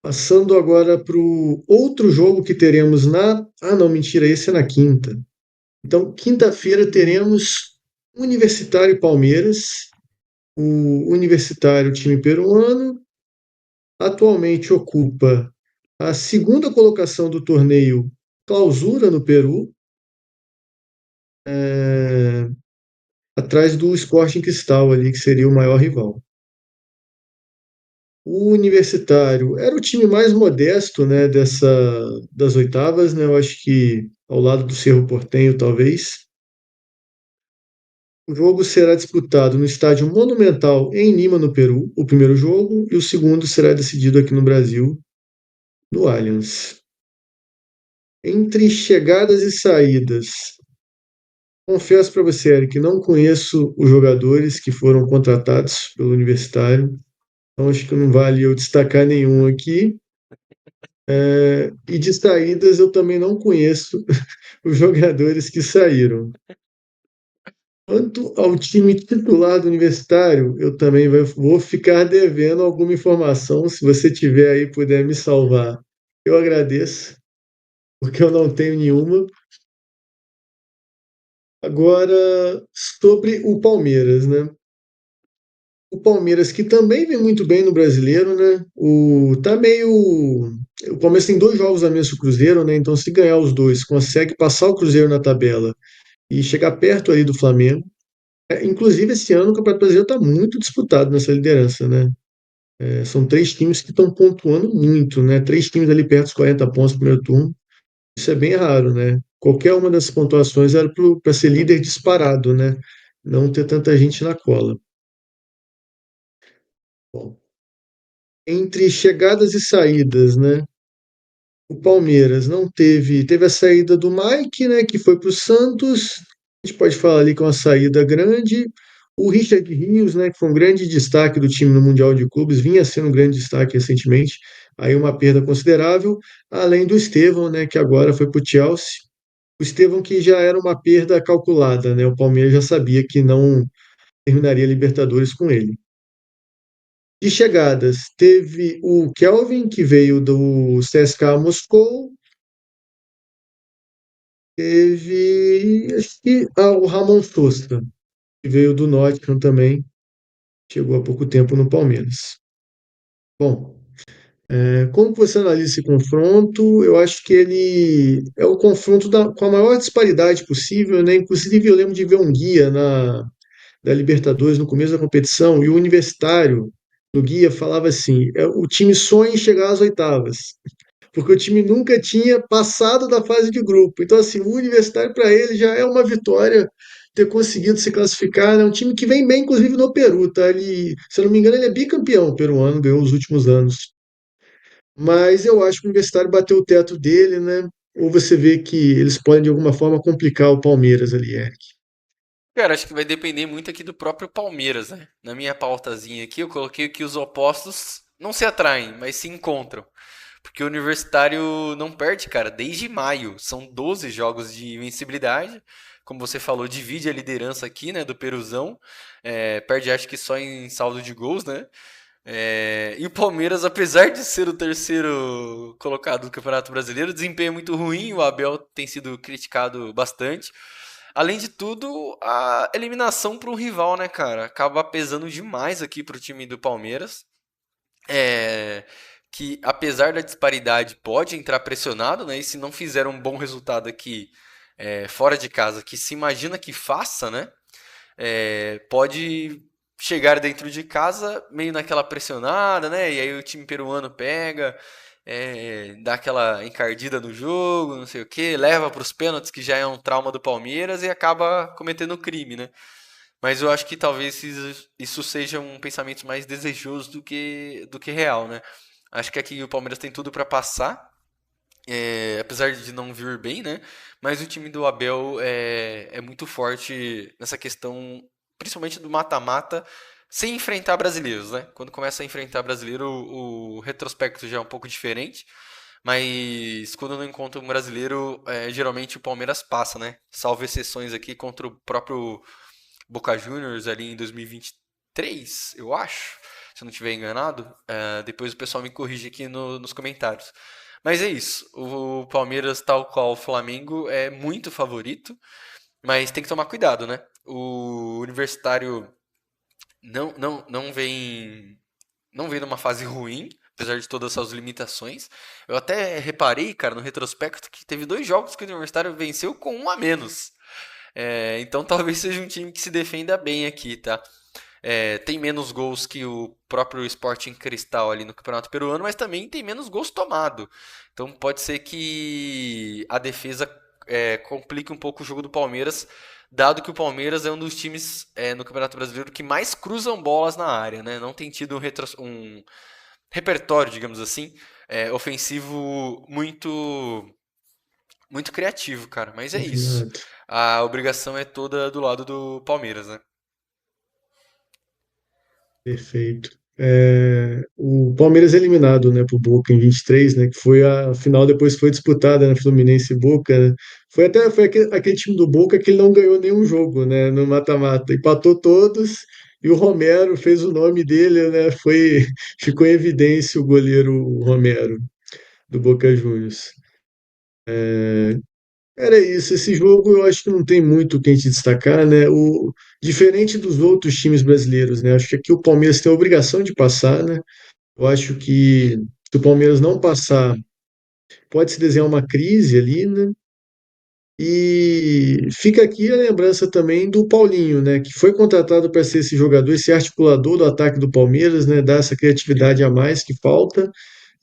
Passando agora para o outro jogo que teremos na. Ah, não, mentira, esse é na quinta. Então, quinta-feira teremos Universitário e Palmeiras. O Universitário, time peruano, atualmente ocupa a segunda colocação do torneio Clausura no Peru, é, atrás do Sporting Cristal ali, que seria o maior rival. O Universitário era o time mais modesto, né, das oitavas, né? Eu acho que ao lado do Cerro Porteño, talvez. O jogo será disputado no Estádio Monumental em Lima, no Peru, o primeiro jogo, e o segundo será decidido aqui no Brasil, no Allianz. Entre chegadas e saídas, confesso para você, Eric, não conheço os jogadores que foram contratados pelo Universitário, então acho que não vale eu destacar nenhum aqui. E de saídas eu também não conheço os jogadores que saíram. Quanto ao time titular do Universitário, eu também vou ficar devendo alguma informação. Se você tiver aí, puder me salvar, eu agradeço, porque eu não tenho nenhuma. Agora, sobre o Palmeiras, né? O Palmeiras, que também vem muito bem no brasileiro, né? Tá meio. O Palmeiras tem dois jogos a menos que o Cruzeiro, né? Então, se ganhar os dois, consegue passar o Cruzeiro na tabela e chegar perto ali do Flamengo. Inclusive, esse ano o Campeonato Brasileiro está muito disputado nessa liderança, né? São três times que estão pontuando muito, né? Três times ali perto dos 40 pontos no primeiro turno. Isso é bem raro, né? Qualquer uma dessas pontuações era para ser líder disparado, né? Não ter tanta gente na cola. Bom, entre chegadas e saídas, né? O Palmeiras não teve a saída do Mike, né? Que foi para o Santos. A gente pode falar ali que é uma saída grande. O Richard Rios, né, que foi um grande destaque do time no Mundial de Clubes, vinha sendo um grande destaque recentemente, aí uma perda considerável, além do Estevão, né, que agora foi para o Chelsea. O Estevão que já era uma perda calculada, né, o Palmeiras já sabia que não terminaria a Libertadores com ele. De chegadas, teve o Kelvin, que veio do CSKA Moscou, teve acho que, o Ramon Sosa, que veio do Nottingham também, chegou há pouco tempo no Palmeiras. Bom, como que você analisa esse confronto? Eu acho que ele é o confronto com a maior disparidade possível, né? Inclusive, eu lembro de ver um guia da Libertadores no começo da competição, e o universitário do guia falava assim: o time sonha em chegar às oitavas, porque o time nunca tinha passado da fase de grupo. Então, assim, o universitário para ele já é uma vitória ter conseguido se classificar. É um time que vem bem, inclusive, no Peru, tá? Se eu não me engano, ele é bicampeão peruano, ganhou os últimos anos. Mas eu acho que o Universitário bateu o teto dele, né? Ou você vê que eles podem, de alguma forma, complicar o Palmeiras ali, Eric? Cara, acho que vai depender muito aqui do próprio Palmeiras, né? Na minha pautazinha aqui, eu coloquei que os opostos não se atraem, mas se encontram. Porque o Universitário não perde, cara, desde maio. São 12 jogos de invencibilidade. Como você falou, divide a liderança aqui, né, do Peruzão. Perde, acho que só em saldo de gols, né? E o Palmeiras, apesar de ser o terceiro colocado do Campeonato Brasileiro, o desempenho é muito ruim. O Abel tem sido criticado bastante. Além de tudo, a eliminação para um rival, né, cara? Acaba pesando demais aqui para o time do Palmeiras. É, que apesar da disparidade pode entrar pressionado, né? E se não fizer um bom resultado aqui fora de casa, que se imagina que faça, né? Pode chegar dentro de casa meio naquela pressionada, né? E aí o time peruano pega, dá aquela encardida no jogo, não sei o que, leva para os pênaltis, que já é um trauma do Palmeiras, e acaba cometendo crime, né? Mas eu acho que talvez isso seja um pensamento mais desejoso do que real, né? Acho que aqui o Palmeiras tem tudo para passar, apesar de não vir bem, né? Mas o time do Abel é muito forte nessa questão, principalmente do mata-mata, sem enfrentar brasileiros, né? Quando começa a enfrentar brasileiro, o retrospecto já é um pouco diferente. Mas quando não encontra um brasileiro, geralmente o Palmeiras passa, né? Salvo exceções aqui contra o próprio Boca Juniors ali em 2023, eu acho. se eu não estiver enganado. Depois o pessoal me corrige aqui nos comentários. Mas é isso. O Palmeiras, tal qual o Flamengo, é muito favorito, mas tem que tomar cuidado, né? O Universitário não vem numa fase ruim, apesar de todas essas limitações. Eu até reparei, cara, no retrospecto, que teve 2 jogos que o Universitário venceu com um a menos. Então talvez seja um time que se defenda bem aqui, tá? Tem menos gols que o próprio Sporting Cristal ali no Campeonato Peruano, mas também tem menos gols tomado. Então pode ser que a defesa complique um pouco o jogo do Palmeiras, dado que o Palmeiras é um dos times no Campeonato Brasileiro que mais cruzam bolas na área, né? Não tem tido um repertório, digamos assim, ofensivo muito criativo, cara. Mas é isso. Afinado. A obrigação é toda do lado do Palmeiras, né? Perfeito. O Palmeiras é eliminado, né, pro Boca em 23, né, que foi a final, depois foi disputada na Fluminense e Boca, né. Foi aquele time do Boca que ele não ganhou nenhum jogo, né, no mata-mata, empatou todos e o Romero fez o nome dele, né, ficou em evidência o goleiro Romero do Boca Juniors. Era isso, esse jogo eu acho que não tem muito o que a gente destacar, né? Diferente dos outros times brasileiros, né? Acho que aqui o Palmeiras tem a obrigação de passar, né? Eu acho que se o Palmeiras não passar, pode se desenhar uma crise ali, né? E fica aqui a lembrança também do Paulinho, né? Que foi contratado para ser esse jogador, esse articulador do ataque do Palmeiras, né? Dar essa criatividade a mais que falta.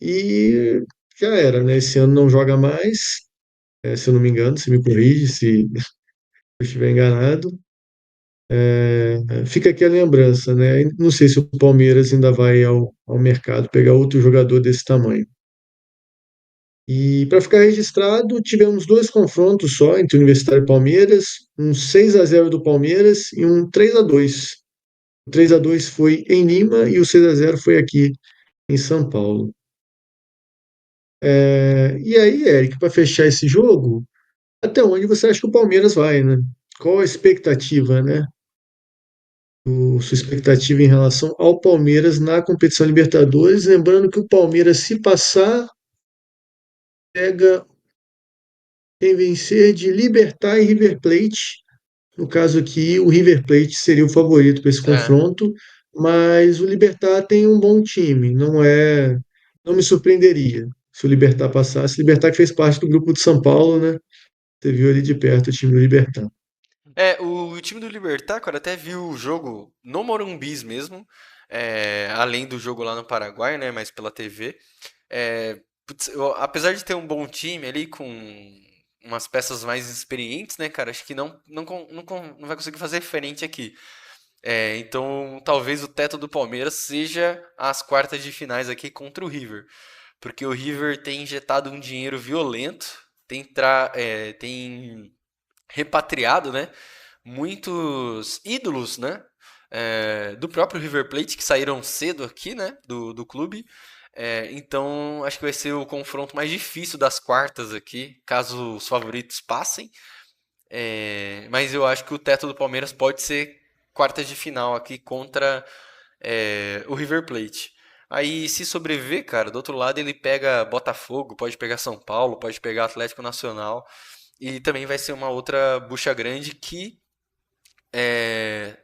E já era, né? Esse ano não joga mais, se eu não me engano, se me corrige se eu estiver enganado. Fica aqui a lembrança, né? Não sei se o Palmeiras ainda vai ao mercado pegar outro jogador desse tamanho. E para ficar registrado, tivemos 2 confrontos só entre Universitário e Palmeiras, um 6-0 do Palmeiras e um 3-2. O 3-2 foi em Lima e o 6-0 foi aqui em São Paulo. E aí, Eric, para fechar esse jogo, até onde você acha que o Palmeiras vai, né? Qual a expectativa, né? Sua expectativa em relação ao Palmeiras na competição Libertadores? Lembrando que o Palmeiras, se passar, pega quem vencer de Libertad e River Plate. No caso aqui, o River Plate seria o favorito para esse É. confronto, mas o Libertad tem um bom time, não me surpreenderia se o Libertad passasse. O Libertad que fez parte do grupo de São Paulo, né? Você viu ali de perto o time do Libertad. O time do Libertad, cara, até viu o jogo no Morumbis mesmo, além do jogo lá no Paraguai, né, mas pela TV. Apesar de ter um bom time ali com umas peças mais experientes, né, cara, acho que não vai conseguir fazer frente aqui. Então, talvez o teto do Palmeiras seja as quartas de finais aqui contra o River, porque o River tem injetado um dinheiro violento, tem repatriado, né, muitos ídolos, né, do próprio River Plate que saíram cedo aqui, né, do clube. Então acho que vai ser o confronto mais difícil das quartas aqui, caso os favoritos passem. Mas eu acho que o teto do Palmeiras pode ser quartas de final aqui contra o River Plate. Aí, se sobreviver, cara, do outro lado ele pega Botafogo, pode pegar São Paulo, pode pegar Atlético Nacional. E também vai ser uma outra bucha grande que, é,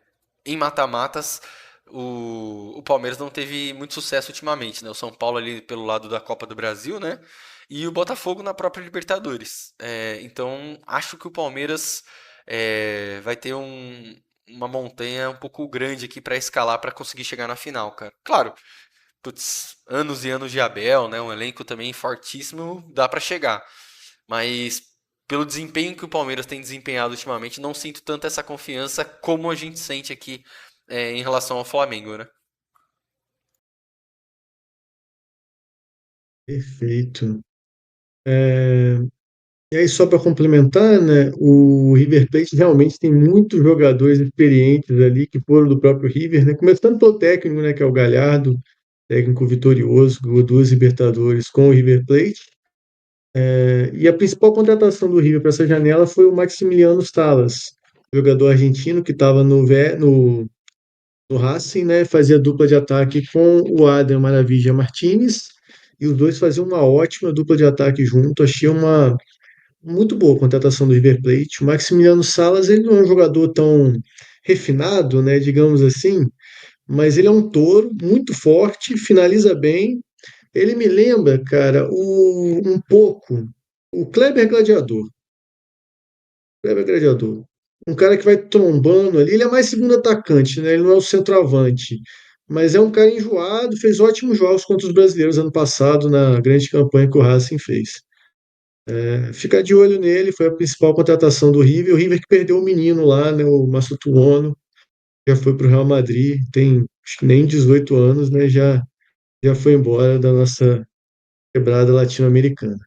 em mata-matas, o Palmeiras não teve muito sucesso ultimamente, né? O São Paulo ali pelo lado da Copa do Brasil, né? E o Botafogo na própria Libertadores. Então, acho que o Palmeiras vai ter uma montanha um pouco grande aqui para escalar para conseguir chegar na final, cara. Claro, putz, anos e anos de Abel, né? Um elenco também fortíssimo, dá para chegar. Mas pelo desempenho que o Palmeiras tem desempenhado ultimamente, não sinto tanto essa confiança como a gente sente aqui em relação ao Flamengo, né? Perfeito. É, E aí, só para complementar, né, o River Plate realmente tem muitos jogadores experientes ali que foram do próprio River, né, começando pelo técnico, né, que é o Galhardo, técnico vitorioso, ganhou 2 Libertadores com o River Plate. E a principal contratação do River para essa janela foi o Maximiliano Salas, jogador argentino que estava no no Racing, né? Fazia dupla de ataque com o Adam Maravilha Martinez, e os dois faziam uma ótima dupla de ataque junto. Achei uma muito boa a contratação do River Plate. O Maximiliano Salas, ele não é um jogador tão refinado, né, digamos assim, mas ele é um touro muito forte, finaliza bem. Ele me lembra, cara, um pouco o Kleber Gladiador. Kleber Gladiador. Um cara que vai trombando ali. Ele é mais segundo atacante, né? Ele não é o centroavante. Mas é um cara enjoado, fez ótimos jogos contra os brasileiros ano passado, na grande campanha que o Racing fez. Ficar de olho nele, foi a principal contratação do River. O River que perdeu o menino lá, né? O Massutuono, já foi para o Real Madrid, tem acho que nem 18 anos, né? Já foi embora da nossa quebrada latino-americana.